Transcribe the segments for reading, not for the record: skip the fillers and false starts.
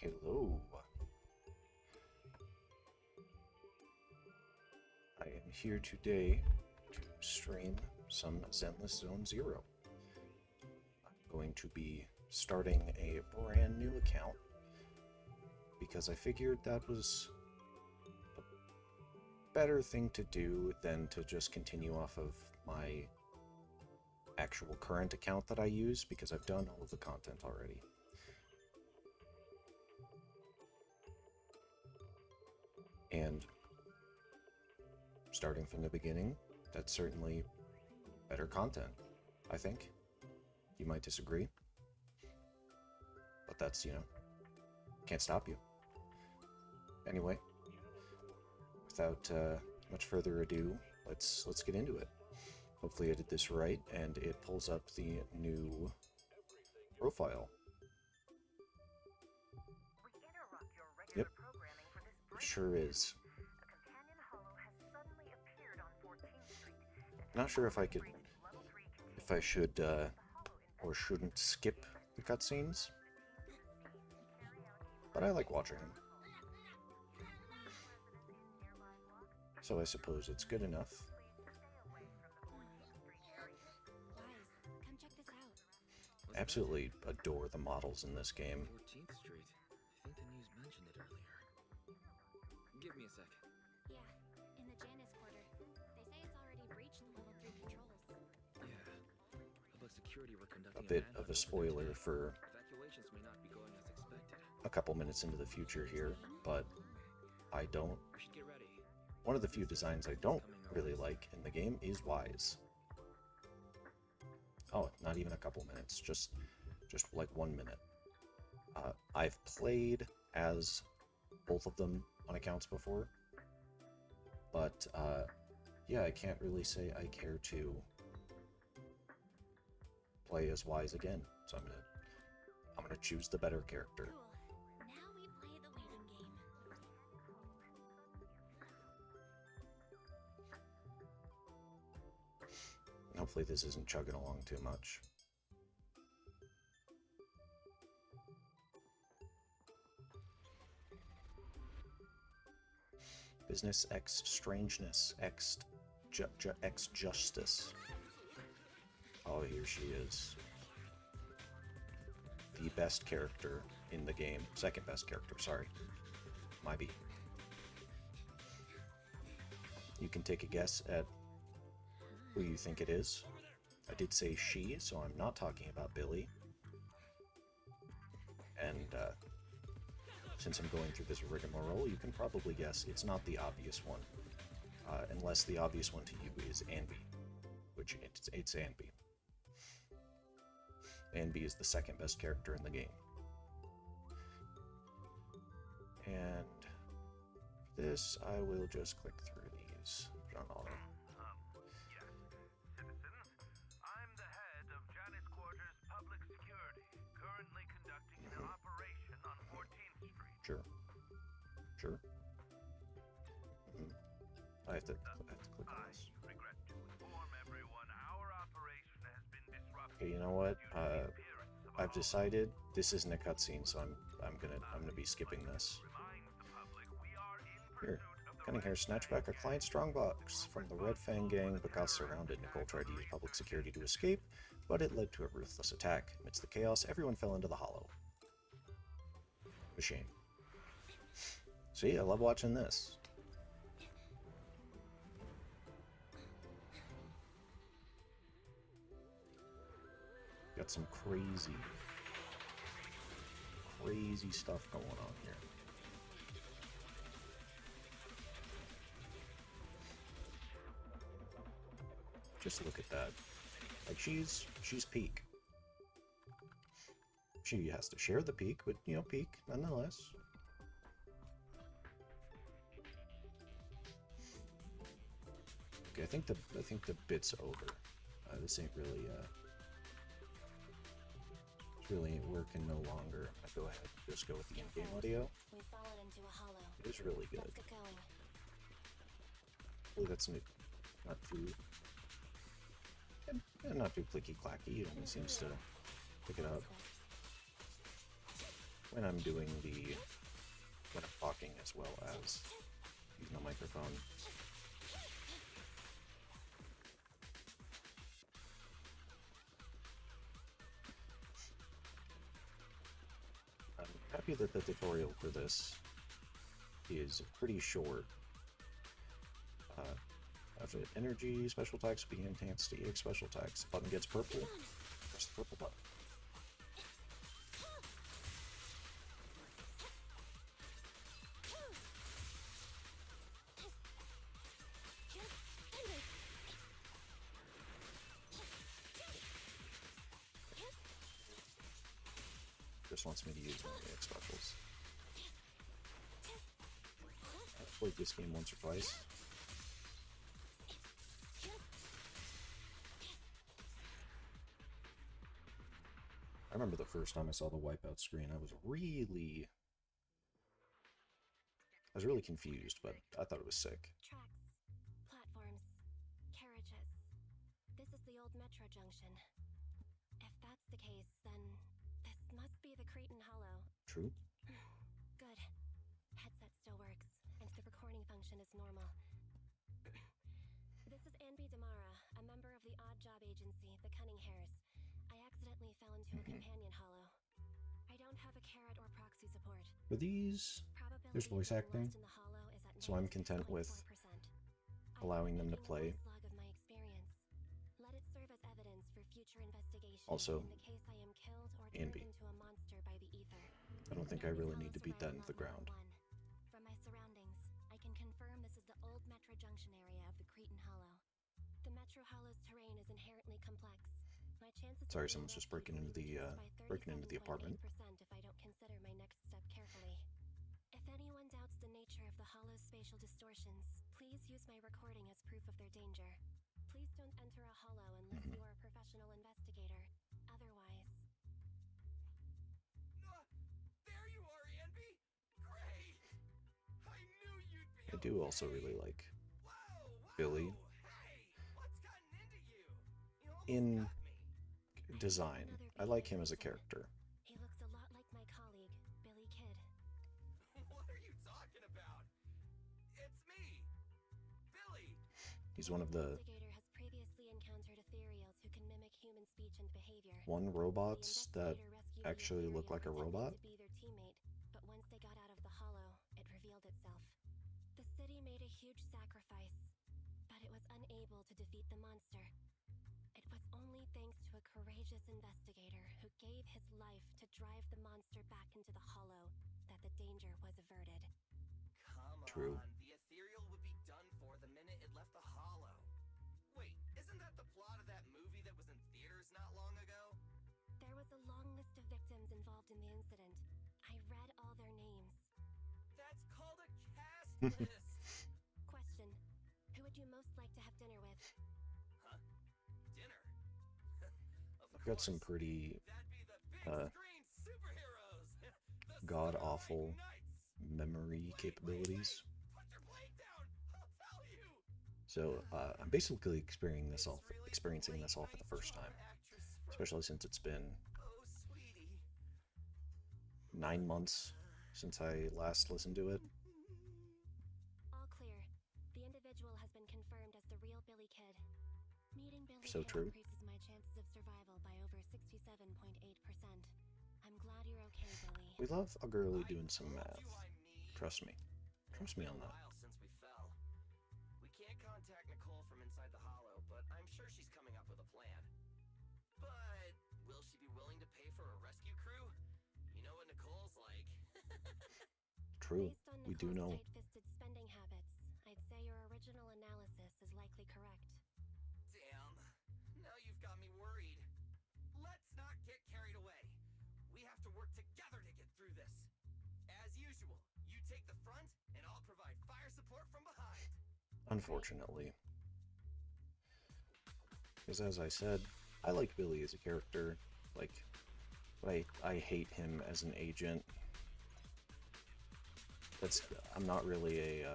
Hello. I am here today to stream some Zenless Zone Zero. I'm going to be starting a brand new account because I figured that was a better thing to do than to just continue off of my actual current account that I use, because I've done all of the content already. And starting from the beginning, that's certainly better content, I think. You might disagree, but that's, can't stop you. Anyway, without much further ado, let's get into it. Hopefully I did this right, and it pulls up the new profile. Yep, it sure is. Not sure if I should or shouldn't skip the cutscenes, but I like watching them. So I suppose it's good enough. Absolutely adore the models in this game. 14th Street. I think the news mentioned it earlier. Give me a sec. Yeah, in the Janus quarter. They say it's already breached level 3 controls. Yeah. Public security were conducting A bit of a spoiler for evacuations may not be going as expected. a couple minutes into the future here, but I don't. We should get ready. One of the few designs I don't really like in the game is Wise. Oh, not even a couple minutes, just like 1 minute. I've played as both of them on accounts before, but yeah, I can't really say I care to play as Wise again. So I'm gonna choose the better character. Cool. Now we play the waiting game. Hopefully this isn't chugging along too much. Business X Strangeness X Justice. Oh, here she is. The best character in the game. Second best character, sorry. Might be. You can take a guess at who you think it is. I did say she, so I'm not talking about Billy. And since I'm going through this rigmarole, you can probably guess it's not the obvious one. Unless the obvious one to you is Anby, which it's Anby. Anby is the second best character in the game. And for this, I will just click through these. Put on auto. Yes, citizens. I'm the head of Janus Quarters Public Security, currently conducting an operation on 14th Street. Sure. I have to click on this. I regret to inform everyone our operation has been disrupted. Okay, you know what? due to the appearance of I've decided this isn't a cutscene, so I'm gonna be skipping this. Remind the public we are in Here, pursuit of the Cunningham Red snatched Fang back a client strongbox from the Red Fang gang, but got surrounded. Nicole tried to use public security to escape, but it led to a ruthless attack. Amidst the chaos, everyone fell into the hollow. A shame. See, I love watching this. Got some crazy stuff going on here. Just look at that. Like, she's peak. She has to share the peak, but peak nonetheless. Okay, I think the bit's over. This ain't really really ain't working no longer. I go ahead and just go with the in-game audio. We've fallen into a hollow. It is really good. Let's get going. Hopefully that's not too not too clicky clacky. It only seems to pick it up when I'm doing when I'm talking as well as using a microphone. I'm happy that the tutorial for this is pretty short. After energy, special attacks will be enhanced to EX special attacks. The button gets purple. Press the purple button. Just wants me to use one of the EX specials. I've played this game once or twice. I remember the first time I saw the wipeout screen, I was really confused, but I thought it was sick. Tracks, platforms, carriages. This is the old metro junction. If that's the case, then this must be the Cretan Hollow. True. Good. Headset still works, and the recording function is normal. This is Anby Damara, a member of the odd job agency, the Cunning Hairs. I accidentally fell into a companion hollow. I don't have a carrot or proxy support. For these, there's voice acting, so I'm content with allowing them to play. Let it serve as evidence for future investigation. Also, in the case I am killed or Anby. turned into a monster by the ether. I don't think I really need to beat that into the ground. From my surroundings, I can confirm this is the old Metro Junction area of the Cretan Hollow. The Metro Hollow's terrain is inherently complex. My chances Sorry, of being someone's just rescued breaking into the apartment. if I don't consider my next step carefully. If anyone doubts the nature of the Hollow's spatial distortions, please use my recording as proof of their danger. Please don't enter a hollow unless you are a professional investigator. Otherwise... There you are, Anby! Great! I knew you'd be I do also really like Billy. Hey! What's gotten into you? You almost In got me. design, I like him as a character. He looks a lot like my colleague, Billy Kidd. What are you talking about? It's me, Billy. He's one of the Investigator has previously encountered ethereals who can mimic human speech and behavior. robots that The investigator rescued the actually look ethereal like a pretending robot. to be their teammate, but once they got out of the hollow, it revealed itself. The city made a huge sacrifice, but it was unable to defeat the monster. It was only thanks to a courageous investigator who gave his life to drive the monster back into the hollow that the danger was averted. Come True. on, the ethereal would be done for the minute it left the hollow. Wait, isn't that the plot of that movie that was in theaters not long ago? There was a long list of victims involved in the incident. I read all their names. That's called a cast list. Question: who would you most like to have dinner with? Huh? Dinner? Of I've got some course. pretty That'd be the big uh, screen superheroes. The god-awful Starlight Knights. memory Wait, capabilities. Put your blade down. I'll tell you. So I'm basically experiencing this all for the first time, especially since it's been Oh, sweetie. 9 months since I last listened to it. All clear. The individual has been confirmed as the real Billy Kidd. Meeting Billy So Kidd true. increases my chances of survival by over 67.8%. I'm glad you're okay, Billy. We love a girly doing some Told math. you I need. Trust me. Trust me on that. While since we fell. We can't contact Nicole from inside the hollow, but I'm sure she's coming up with a plan. But will she be willing to pay for a rescue crew? You know what Nicole's like. True. Based on We do know. Nicole's tight-fisted spending habits, I'd say your original analysis is likely correct. Damn. Now you've got me worried. Let's not get carried away. We have to work together to get through this. As usual, you take the front, and I'll provide fire support from behind. Unfortunately. Because as I said, I like Billy as a character, but I hate him as an agent. I'm not really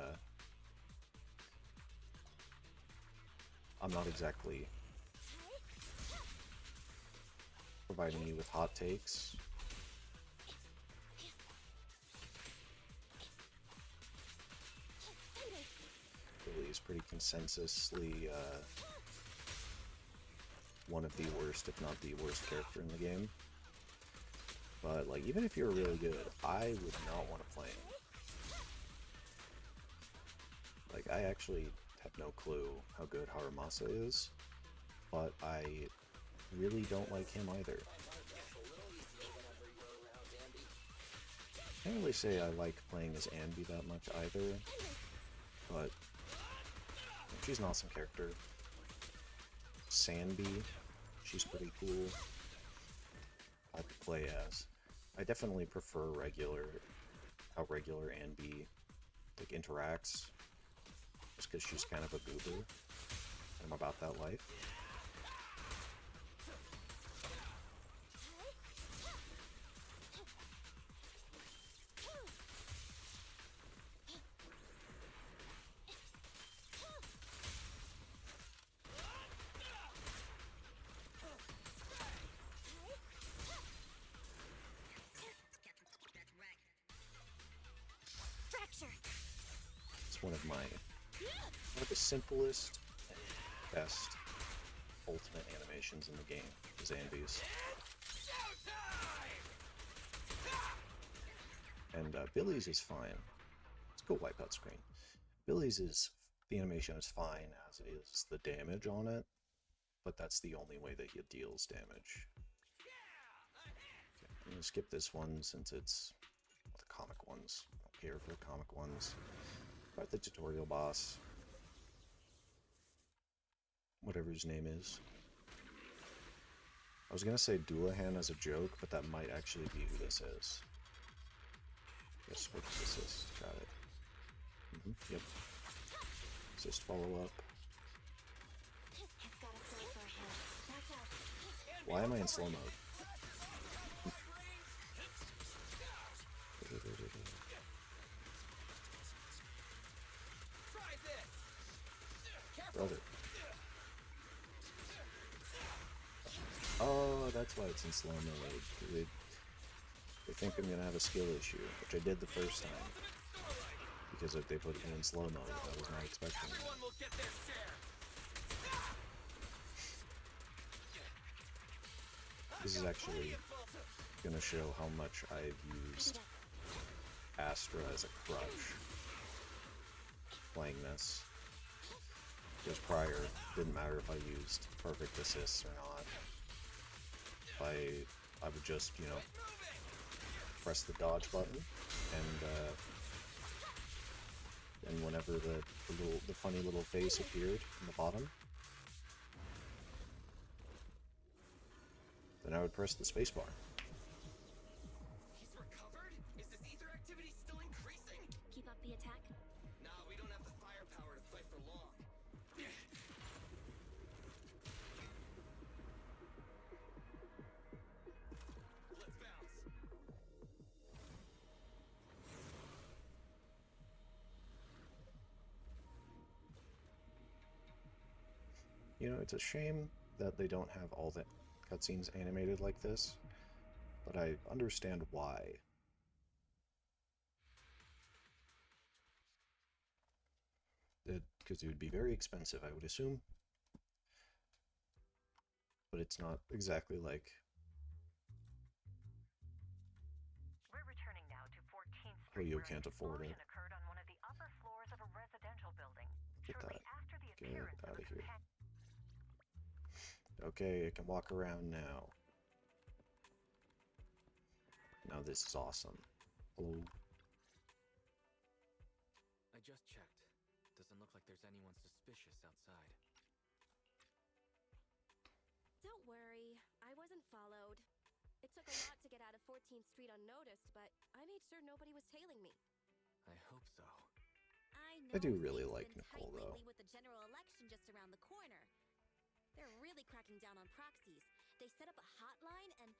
I'm not exactly providing you with hot takes. Billy is pretty consensusly one of the worst, if not the worst character in the game. But, like, even if you're really good, I would not want to play him. Like, I actually have no clue how good Haramasa is, but I really don't like him either. I can't really say I like playing as Anby that much either, but she's an awesome character. Sanby, she's pretty cool. I could play as. I definitely prefer how regular Anby like interacts, just because she's kind of a goober. I'm about that life. It's one of the simplest and best ultimate animations in the game, is Anby's. And Billy's is fine. Let's go wipe out screen. The animation is fine as is the damage on it, but that's the only way that he deals damage. Okay, I'm gonna skip this one since it's the comic ones. I don't care for the comic ones. But the tutorial boss, whatever his name is. I was gonna say Doulahan as a joke, but that might actually be who this is. Yes, quick assist, got it. Yep. Assist follow up. Why am I in slow mode? Brother. Oh, that's why it's in slow mode. They think I'm gonna have a skill issue, which I did the first time. Because if they put me in slow mode, I was not expecting that. This is actually gonna show how much I've used Astra as a crutch playing this. Because prior, didn't matter if I used perfect assists or not. I would just, you know, press the dodge button, and whenever the funny little face appeared in the bottom, then I would press the spacebar. He's recovered? Is his ether activity still increasing? Keep up the attack. Nah, we don't have the firepower to fight for long. Let's bounce. You know, it's a shame that they don't have all the cutscenes animated like this, but I understand why. Because it would be very expensive, I would assume. But it's not exactly like... We're returning now to 14th Oh, Street, you where can't an afford it. explosion occurred on one of the upper floors of a residential building. Get Shortly that. after the Get appearance out of of a here. companion. Okay, I can walk around now. Now this is awesome. Oh, I just checked. Doesn't look like there's anyone suspicious outside. Don't worry, I wasn't followed. It took a lot to get out of 14th Street unnoticed, but I made sure nobody was tailing me. I hope so. I do really like Nicole, though. With the general election just around the corner. They're really cracking down on proxies. They set up a hotline and...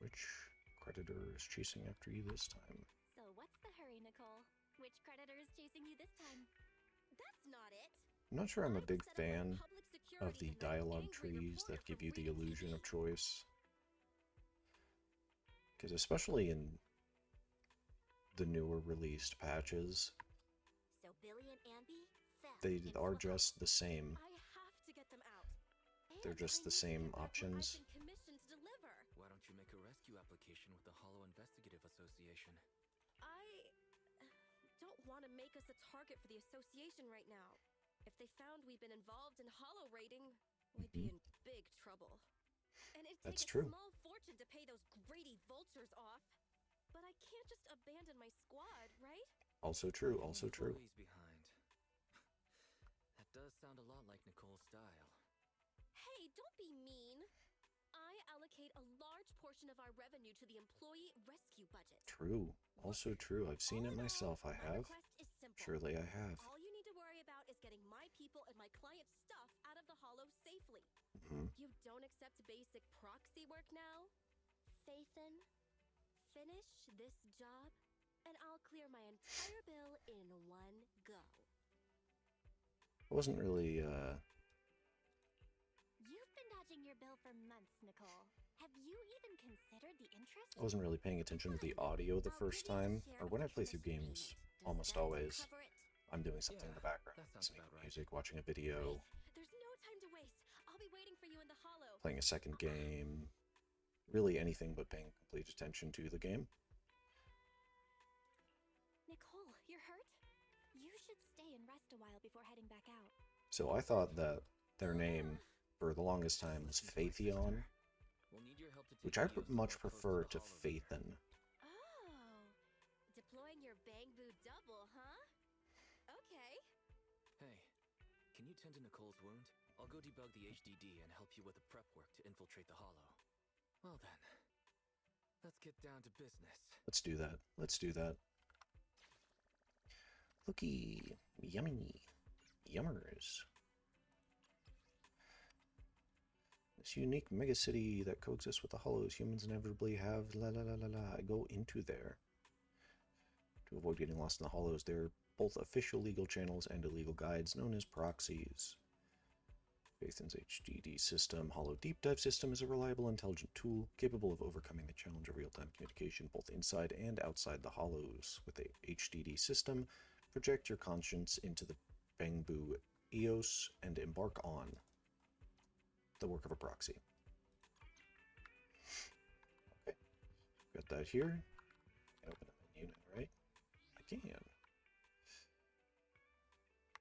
Which creditor is chasing after you this time? So what's the hurry, Nicole? Which creditor is chasing you this time? That's not it. I'm not sure I'm a big I've set up fan public of security the and that dialogue angry trees that reporter give from you the Real illusion TV. of choice. Because especially in the newer released patches, Billy and Ambi? Theft They in are Silicon. just the same. I have to get them out. They're And just I the need to same get back what options. I've been commissioned to deliver. Why don't you make a rescue application with the Hollow Investigative Association? I don't want to make us a target for the association right now. If they found we've been involved in hollow raiding, we'd be in big trouble. And it'd take That's a true. small fortune to pay those greedy vultures off. But I can't just abandon my squad, right? Also true, Leaving also true. employees behind. That does sound a lot like Nicole's style. Hey, don't be mean. I allocate a large portion of our revenue to the employee rescue budget. True. Also true. I've seen All it in all, myself. I my have. request is simple. Surely I have. All you need to worry about is getting my people and my client's stuff out of the Hollow safely. Mhm. You don't accept basic proxy work now? Phaethon, finish this job, and I'll clear my entire bill in one go. I wasn't really, You've been dodging your bill for months, Nicole. Have you even considered the interest? I wasn't really paying attention to the audio the first time, or when I play through games, almost always, I'm doing something in the background. that sounds Listening about to right. music, watching a video, There's no time to waste. I'll be waiting for you in the Hollow. playing a second game, really anything but paying complete attention to the game. Nicole, you're hurt? You should stay and rest a while before heading back out. So I thought that their name, for the longest time, was Phaethon, We'll need your help to take which I the EOS much more close prefer the to Hollow there. Phaethon. Oh, deploying your Bang Boo double, huh? Okay. Hey, can you tend to Nicole's wound? I'll go debug the HDD and help you with the prep work to infiltrate the Hollow. Well then, let's get down to business. Let's do that. Let's do that. Looky, yummy, yummers. This unique megacity that coexists with the Hollows, humans inevitably have la la la la la. I go into there. To avoid getting lost in the Hollows, there are both official legal channels and illegal guides known as proxies. Phaethon's HDD system, Hollow Deep Dive system, is a reliable, intelligent tool capable of overcoming the challenge of real-time communication both inside and outside the Hollows. With the HDD system, project your conscience into the Bangbu EOS and embark on the work of a proxy. Okay, got that here. I can open a menu now, right? I can.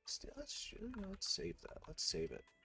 Still, let's save that. Let's save it.